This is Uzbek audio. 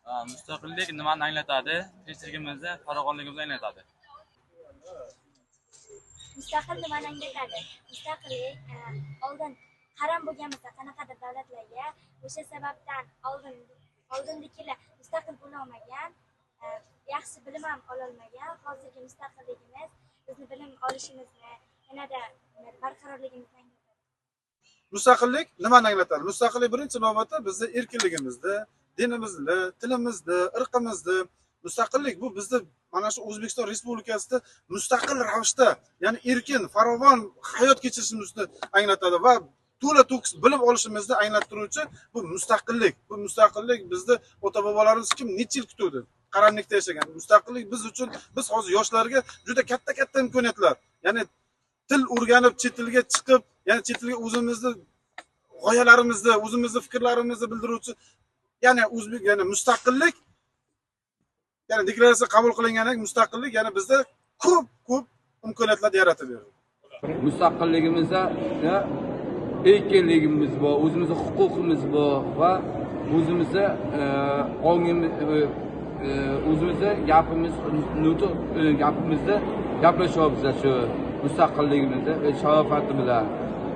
Mustaqillik nimani anglatadi? Tinchligimizni, farovonligimizni anglatadi. Mustaqil nimani anglatadi? Mustaqillik oldin qaram bo'lganimizda qanaqadir davlatlarga o'sha sababdan oldindagilar mustaqil bo'la olmagan, yaxshi bilim ham ololmagan. Hozirgi mustaqilligimiz bizni bilim olishimizni, yanada barqarorligimizni anglatadi. Mustaqillik nimani anglatadi? Mustaqillik birinchi navbatda bizni erkinligimizni, dinimizni, tilimizni, irqimizni, mustaqillik bu bizni mana shu O'zbekiston Respublikasida mustaqil ravishda, ya'ni erkin, farovon hayot kechirishimizni anglatadi va to'la to'kis bilim olishimizni anglattiruvchi bu mustaqillik. Bu mustaqillik bizni ota-bobolarimiz kim necha yil kutuvdi? Qaramlikda yashagan. Mustaqillik biz uchun, biz hozir yoshlarga juda katta imkoniyatlar. Ya'ni til o'rganib, chet tilga chiqib, ya'ni chet tilga o'zimizni g'oyalarimizni, o'zimizni fikrlarimizni bildiruvchi, ya'ni o'zbek, ya'ni mustaqillik, ya'ni deklaratsiya qabul qilinganidek mustaqillik, ya'ni bizda ko'p imkoniyatlar yaratib berdi. Mustaqilligimizda erkinligimiz bor, o'zimizning huquqimiz bor va o'zimizning o'zimizning gapimizni gaplashyapmiz shu mustaqilligimizni sharofati bilan.